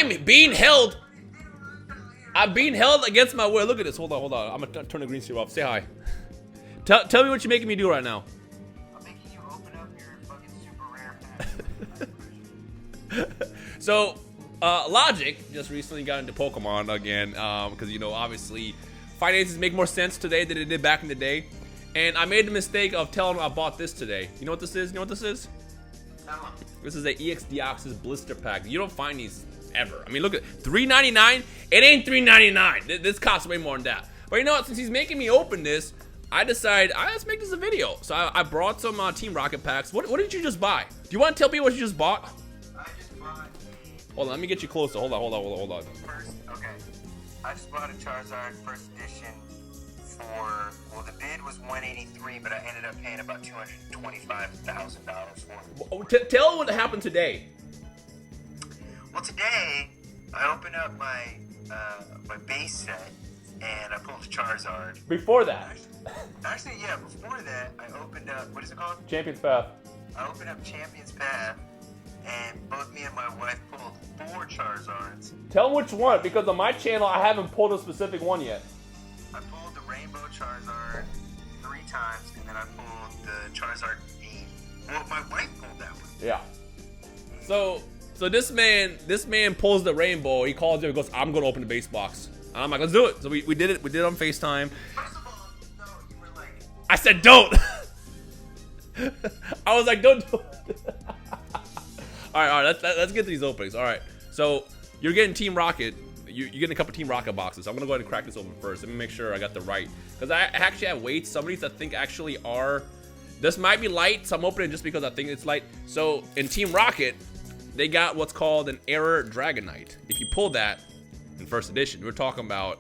I'm being held. I'm being held against my will. Look at this. Hold on. I'm gonna turn the green screen off. Say hi. Tell me what you're making me do right now. I'm making you open up your fucking super rare pack. So, Logic just recently got into Pokemon again, because, you know, obviously finances make more sense today than it did back in the day. And I made the mistake of telling him I bought this today. You know what this is? You know what this is? This is the EX Deoxys blister pack. You don't find these ever. I mean, look at $3.99. It ain't $3.99. This costs way more than that. But you know what? Since he's making me open this, I decided, let's make this a video. So I brought some Team Rocket packs. What did you just buy? Do you want to tell me what you just bought? I just bought. Hold on, let me get you closer. Hold on. First, okay. I just bought a Charizard first edition for, well, the bid was $183, but I ended up paying about $225,000 for it. Tell what happened today. Well, today I opened up my my base set and I pulled the Charizard. Before that. Actually, yeah, before that I opened up, what is it called? Champion's Path. I opened up Champion's Path, and both me and my wife pulled 4 Charizards. Tell them which one, because on my channel I haven't pulled a specific one yet. I pulled the Rainbow Charizard 3 times, and then I pulled the Charizard V. Well, my wife pulled that one. Yeah. So this man pulls the rainbow. He calls it and goes, I'm gonna open the base box. And I'm like, let's do it. So we did it. We did it on FaceTime. First of all, no, you were like, I said don't. I was like, don't do it. All right. Let's get to these openings. All right. So you're getting Team Rocket. You're getting a couple Team Rocket boxes. So I'm gonna go ahead and crack this open first. Let me make sure I got the right, because I actually have weights. Some of these I think actually are. This might be light, so I'm opening just because I think it's light. So in Team Rocket, they got what's called an Error Dragonite. If you pull that in first edition, we're talking about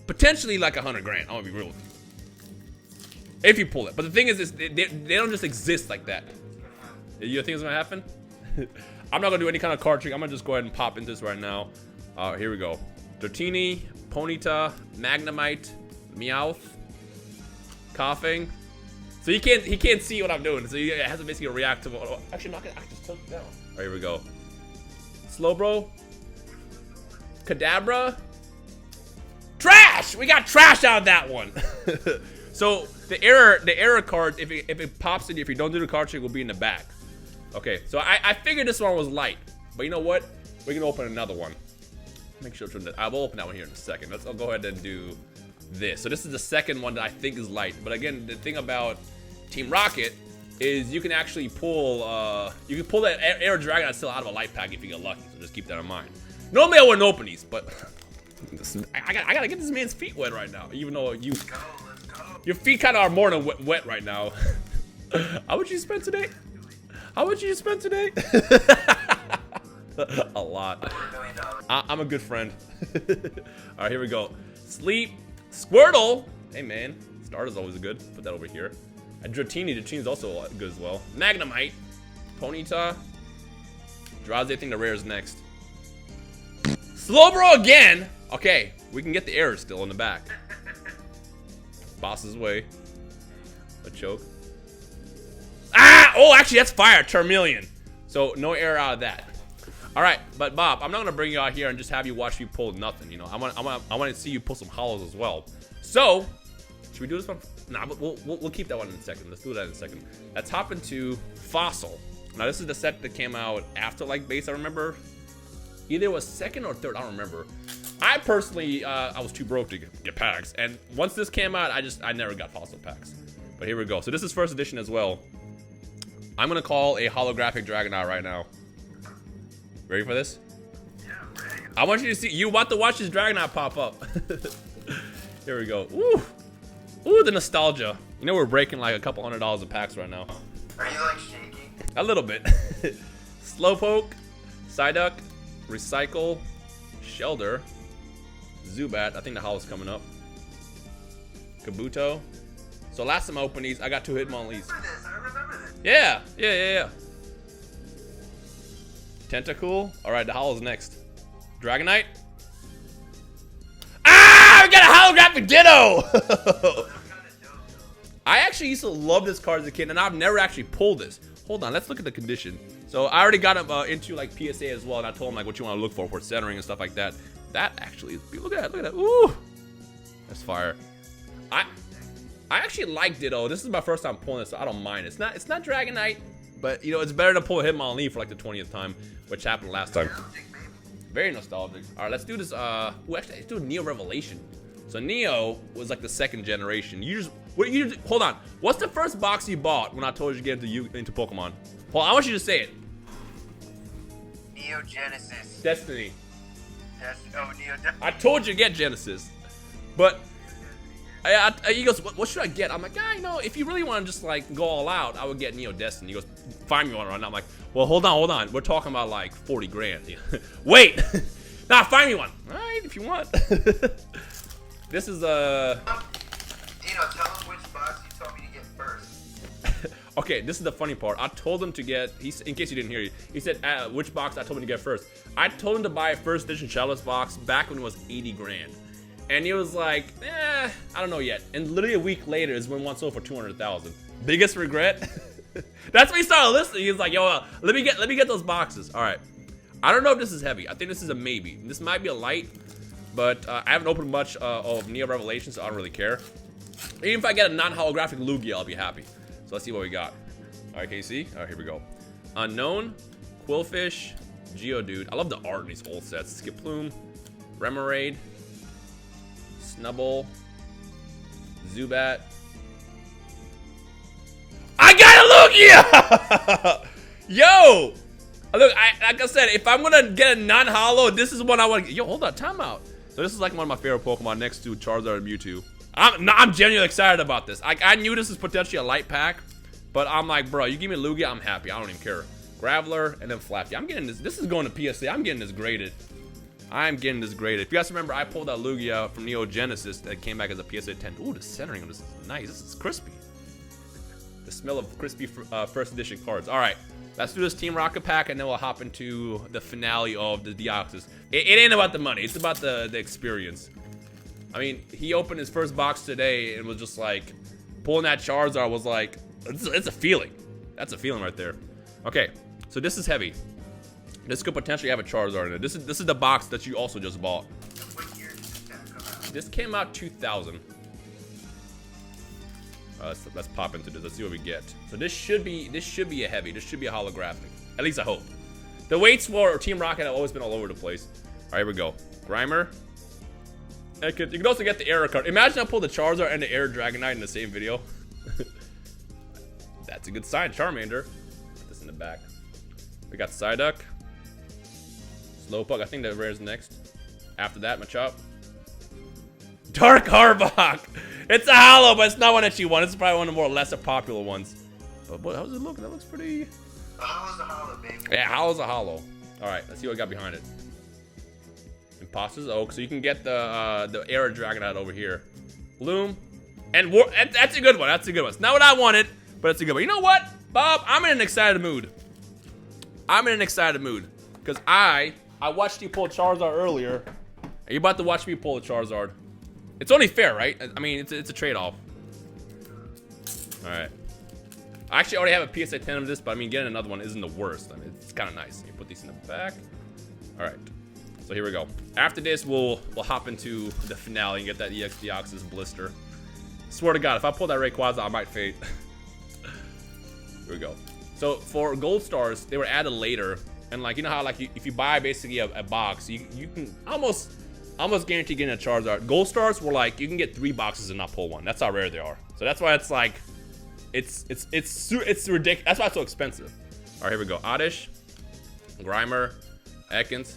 potentially like $100 grand. I'm gonna be real with you. If you pull it. But the thing is they don't just exist like that. You think it's gonna happen? I'm not gonna do any kind of card trick. I'm gonna just go ahead and pop into this right now. Here we go. Dratini, Ponyta, Magnemite, Meowth, Coughing. So he can't see what I'm doing. So he has to basically react to what. Actually, I'm not gonna. I just took it down. All right, here we go. Slowbro, Kadabra, trash. We got trash out of that one. So the error card, if it pops in, if you don't do the card trick, will be in the back. Okay, so I figured this one was light, but you know what? We're gonna open another one. Make sure I will open that one here in a second. I'll go ahead and do this. So this is the second one that I think is light. But again, the thing about Team Rocket is you can actually pull that Air Dragon still out of a light pack if you get lucky. So just keep that in mind. Normally I wouldn't open these, but I gotta get this man's feet wet right now. Even though let's go. Your feet kind of are more than wet right now. How much you spend today? How much you spend today? A lot. $1 million. I'm a good friend. All right, here we go. Sleep, Squirtle. Hey man, Starter's always good. Put that over here. And Dratini's also good as well. Magnemite, Ponyta, Draze. I think the rare is next. Slowbro again. Okay, we can get the error still in the back. Boss's way. A choke. Ah! Oh, actually, that's fire. Charmeleon. So no error out of that. All right, but Bob, I'm not gonna bring you out here and just have you watch me pull nothing. You know, I want to see you pull some hollows as well. So, should we do this one? Nah, we'll keep that one in a second. Let's do that in a second. Let's hop into Fossil. Now, this is the set that came out after like base. I remember either it was second or third. I don't remember. I personally, I was too broke to get packs, and once this came out, I never got Fossil packs. But here we go. So this is first edition as well. I'm gonna call a holographic Dragonite right now. Ready for this? Yeah, I'm ready. I want you to see. You want to watch this Dragonite pop up. Here we go. Ooh, ooh, the nostalgia. You know we're breaking like a couple $100 of packs right now. Are you like shaking? A little bit. Slowpoke, Psyduck, Recycle, Shelder, Zubat. I think the holo's coming up. Kabuto. So last time I opened these, I got 2 Hitmonlees. I remember this. Yeah. Tentacool. All right, the holo's next. Dragonite. Ah, we got a holographic Ditto. I actually used to love this card as a kid, and I've never actually pulled this. Hold on, let's look at the condition. So I already got him into like PSA as well, and I told him like what you want to look for centering and stuff like that. That actually is, look at that, ooh, that's fire. I actually like Ditto. This is my first time pulling this, so I don't mind. It's not Dragonite, but you know it's better to pull Hitmonlee for like the 20th time, which happened last time. Very nostalgic. All right, let's do this. Actually, let's do Neo Revelation. So Neo was like the 2nd generation. Hold on. What's the first box you bought when I told you to get into Pokemon? Hold on, I want you to say it. Neo Genesis. Destiny. Neo. I told you to get Genesis, but he goes, what should I get? I'm like, you know, if you really want to just like go all out, I would get Neo Destiny. He goes, find me one right now. I'm like, well, hold on. We're talking about like 40 grand. Wait, nah, find me one. All right, if you want. This is tell him which box you told me to get first. Okay, this is the funny part. I told him to get, in case you didn't hear, he said which box I told him to get first. I told him to buy a first edition Shadowless box back when it was 80 grand. And he was like, I don't know yet. And literally a week later is when one sold for 200,000. Biggest regret? That's when he started listening. He was like, yo, let me get those boxes. All right. I don't know if this is heavy. I think this is a maybe. This might be a light, but I haven't opened much of Neo Revelation, so I don't really care. Even if I get a non-holographic Lugia, I'll be happy. So let's see what we got. All right, KC. All right, here we go. Unknown, Quillfish, Geodude. I love the art in these old sets. Skiploom, Remoraid, Snubbull, Zubat. I got a Lugia! Yo! Look, like I said, if I'm gonna get a non-holo, this is one I want to get. Yo, hold on, timeout. So this is like one of my favorite Pokemon next to Charizard and Mewtwo. I'm genuinely excited about this. I knew this was potentially a light pack, but I'm like, bro, you give me Lugia, I'm happy. I don't even care. Graveler and then Flappy. I'm getting this. This is going to PSA. I'm getting this graded. I'm getting this graded. If you guys remember, I pulled that Lugia from Neo Genesis that came back as a PSA 10. Ooh, the centering of this is nice. This is crispy. The smell of crispy first edition cards. All right, let's do this Team Rocket pack, and then we'll hop into the finale of the Deoxys. It ain't about the money. It's about the experience. I mean, he opened his first box today and was just like, pulling that Charizard was like, it's a feeling. That's a feeling right there. Okay, so this is heavy. This could potentially have a Charizard in it. This is the box that you also just bought. What year did this come out? This came out 2000. Let's pop into this. Let's see what we get. So this should be a heavy. This should be a holographic. At least I hope. The weights for Team Rocket have always been all over the place. All right, here we go. Grimer. You can also get the error card. Imagine I pulled the Charizard and the Air Dragonite in the same video. That's a good sign. Charmander. Put this in the back. We got Psyduck. Slowpoke. I think that rare's next. After that, Machop. Dark Arbok. It's a holo, but it's not one that you want. It's probably one of the more lesser popular ones. But how does it look? That looks pretty. A holo's a holo, baby. Yeah, holo's a holo. All right, let's see what we got behind it. Imposter's Oak, so you can get the Air Dragonite over here. Loom. And that's a good one. That's a good one. It's not what I wanted, but it's a good one. You know what, Bob? I'm in an excited mood. I'm in an excited mood. Because I watched you pull Charizard earlier. And you're about to watch me pull a Charizard. It's only fair, right? I mean, it's a trade-off. All right. I actually already have a PSA 10 of this, but I mean, getting another one isn't the worst. I mean, it's kind of nice. You put these in the back. All right. So here we go. After this, we'll hop into the finale and get that EX Deoxys blister. Swear to God, if I pull that Rayquaza, I might fade. Here we go. So for gold stars, they were added later, and like you know how like if you buy basically a box, you can almost guarantee getting a Charizard. Gold stars were like you can get 3 boxes and not pull one. That's how rare they are. So that's why it's like it's ridiculous. That's why it's so expensive. All right, here we go. Oddish, Grimer, Ekans.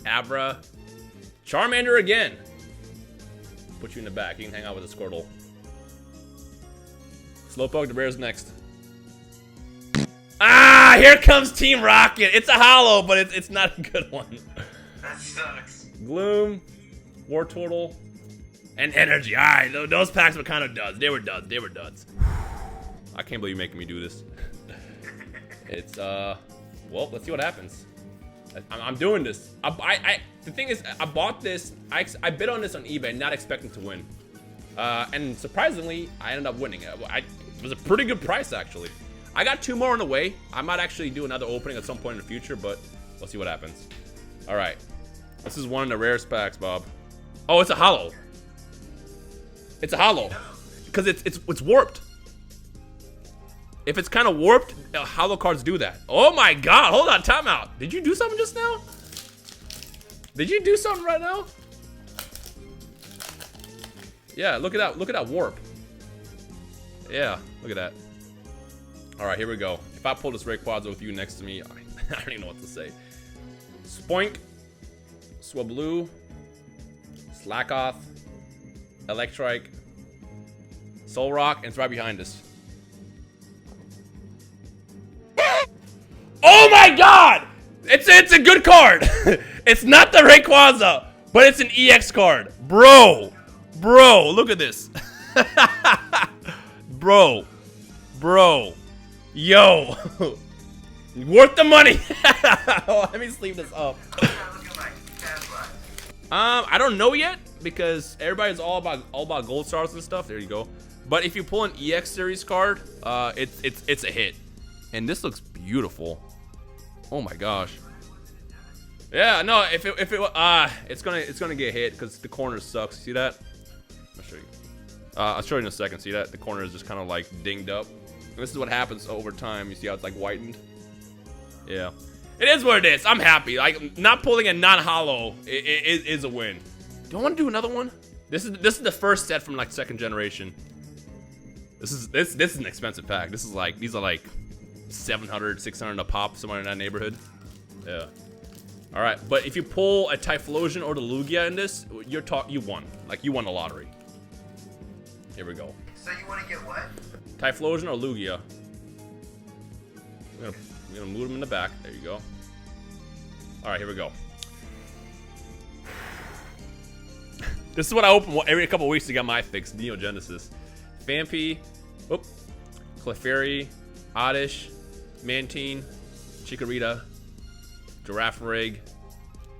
Abra, Charmander again. Put you in the back. You can hang out with a Squirtle. Slowpoke, the rare's next. Ah, here comes Team Rocket. It's a holo, but it's not a good one. That sucks. Gloom, Wartortle, and Energy. All right, those packs were kind of duds. They were duds. They were duds. I can't believe you're making me do this. It's well, let's see what happens. I'm doing this. The thing is, I bought this. I bid on this on eBay, not expecting to win. And surprisingly, I ended up winning. It was a pretty good price, actually. I got 2 more on the way. I might actually do another opening at some point in the future, but we'll see what happens. All right. This is one of the rarest packs, Bob. Oh, it's a hollow. It's a hollow. Because it's warped. If it's kind of warped, hollow cards do that. Oh my god, hold on, time out. Did you do something just now? Did you do something right now? Yeah, look at that warp. Yeah, look at that. All right, here we go. If I pull this Rayquaza with you next to me, I don't even know what to say. Spoink, Swablu, Slackoth, Electrike, Solrock, and it's right behind us. Oh my god! It's a good card. It's not the Rayquaza, but it's an EX card. Bro, look at this. Bro, yo. Worth the money. Let me sleeve this up. I don't know yet because everybody's all about gold stars and stuff. There you go. But if you pull an EX series card, it's a hit. And this looks beautiful. Oh my gosh. Yeah, no, if it it's gonna get hit because the corner sucks. See that? I'll show you. I'll show you in a second. See that? The corner is just kind of like dinged up. And this is what happens over time. You see how it's like whitened? Yeah. It is what it is. I'm happy. Like not pulling a non-hollow is a win. Do I want to do another one? This is the first set from like 2nd generation. This is an expensive pack. This is like these are like 700, 600 a pop, somewhere in that neighborhood. Yeah. All right, but if you pull a Typhlosion or the Lugia in this, you won. Like you won the lottery. Here we go. So you want to get what? Typhlosion or Lugia. We're gonna move them in the back. There you go. All right, here we go. This is what I open every couple weeks to get my fix. Neogenesis. Phanpy. Oop. Clefairy. Oddish. Mantine. Chikorita. Girafarig.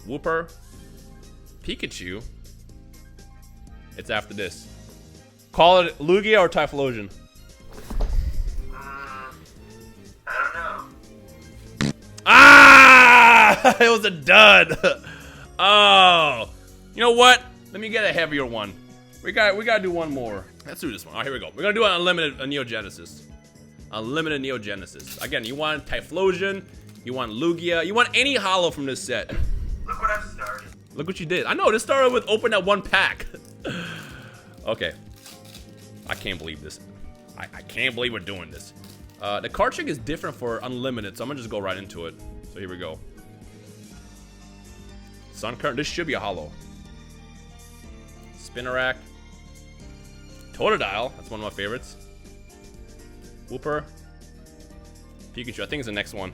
Wooper. Pikachu. It's after this. Call it Lugia or Typhlosion. I don't know. Ah! It was a dud. Oh. You know what? Let me get a heavier one. We gotta do one more. Let's do this one. All right, here we go. We're gonna do an unlimited Neogenesis. Unlimited Neogenesis. Again, you want Typhlosion, you want Lugia, you want any hollow from this set. Look what I've started. Look what you did. I know, this started with open that one pack. Okay. I can't believe this. I can't believe we're doing this. The card trick is different for unlimited, so I'm gonna just go right into it. So here we go. Sun Current, this should be a hollow. Spinarak. Totodile, that's one of my favorites. Wooper. Pikachu, I think it's the next one.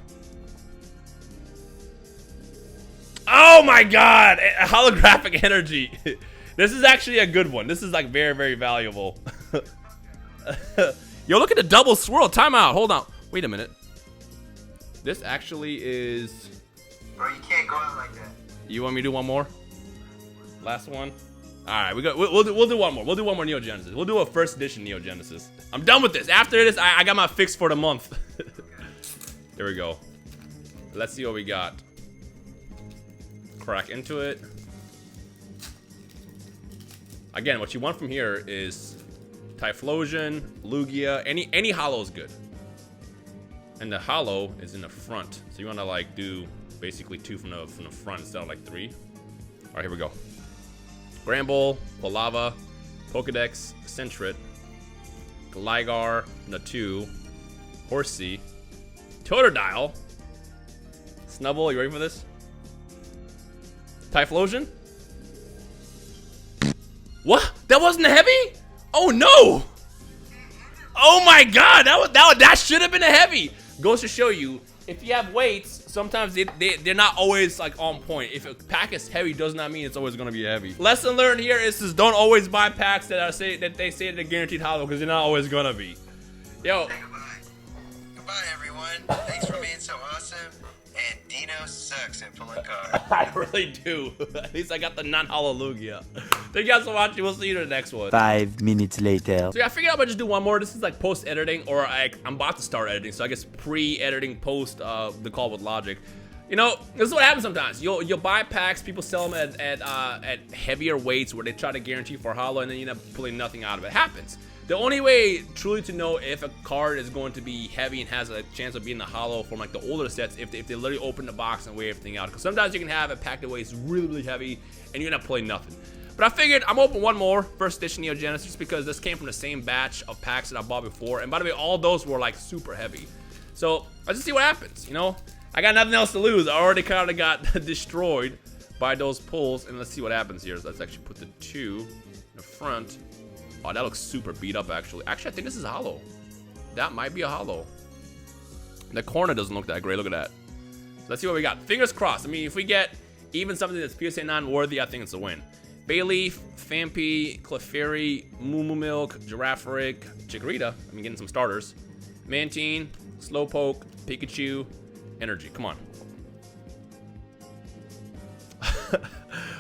Oh my god! A holographic energy. This is actually a good one. This is like very, very valuable. Yo, look at the double swirl. Time out. Hold on. Wait a minute. This actually is... Bro, you can't go out like that. You want me to do one more? Last one? Alright, we'll do one more. We'll do one more Neogenesis. We'll do a first edition Neogenesis. I'm done with this. After this, I got my fix for the month. There we go. Let's see what we got. Crack into it. Again, what you want from here is Typhlosion, Lugia, any hollow is good. And the hollow is in the front. So you want to like do basically 2 from the front instead of like 3. All right, here we go. Gramble, Polava, Pokedex, Sentret, Gligar, Natu, Horsey, Totodile, Snubbull, you ready for this? Typhlosion? What? That wasn't a heavy? Oh no! Oh my god, that should have been a heavy. Goes to show you, if you have weights, sometimes they're not always like on point. If a pack is heavy, does not mean it's always gonna be heavy. Lesson learned here is don't always buy packs that they say they're guaranteed hollow because they're not always gonna be. Yo. Say goodbye. Goodbye, everyone. Thanks for being so awesome. And Dino sucks at pulling cards. I really do. At least I got the non-hollow Lugia. Thank you guys for watching. We'll see you in the next one. 5 minutes later. So yeah, I figured I might just do one more. This is like post-editing, or I'm about to start editing, so I guess pre-editing post the call with logic. You know, this is what happens sometimes. You'll buy packs, people sell them at heavier weights where they try to guarantee for hollow, and then you end up pulling nothing out of it. It happens. The only way truly to know if a card is going to be heavy and has a chance of being the hollow from like the older sets, if they literally open the box and weigh everything out. Because sometimes you can have a pack that weighs really, really heavy and you end up pulling nothing. But I figured I'm open one more, first edition Neo Genesis, just because this came from the same batch of packs that I bought before. And by the way, all those were like super heavy. So let's just see what happens, you know? I got nothing else to lose. I already kind of got destroyed by those pulls. And let's see what happens here. So let's actually put the 2 in the front. Oh, that looks super beat up, actually. Actually, I think this is a hollow. That might be a hollow. The corner doesn't look that great. Look at that. Let's see what we got. Fingers crossed. I mean, if we get even something that's PSA 9 worthy, I think it's a win. Bayleaf, Fampi, Clefairy, Moo Moo Milk, Girafarig, Chikorita. I mean, getting some starters. Mantine, Slowpoke, Pikachu, Energy. Come on.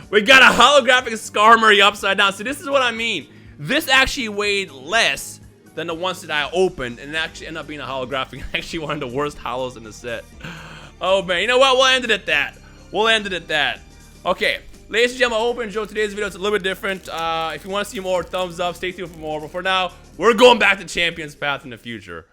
We got a holographic Skarmory upside down. So this is what I mean. This actually weighed less than the ones that I opened, and it actually ended up being a holographic. Actually, one of the worst hollows in the set. Oh man, you know what? We'll end it at that. We'll end it at that. Okay, ladies and gentlemen, I hope you enjoyed today's video. It's a little bit different. If you want to see more, thumbs up. Stay tuned for more. But for now, we're going back to Champions Path in the future.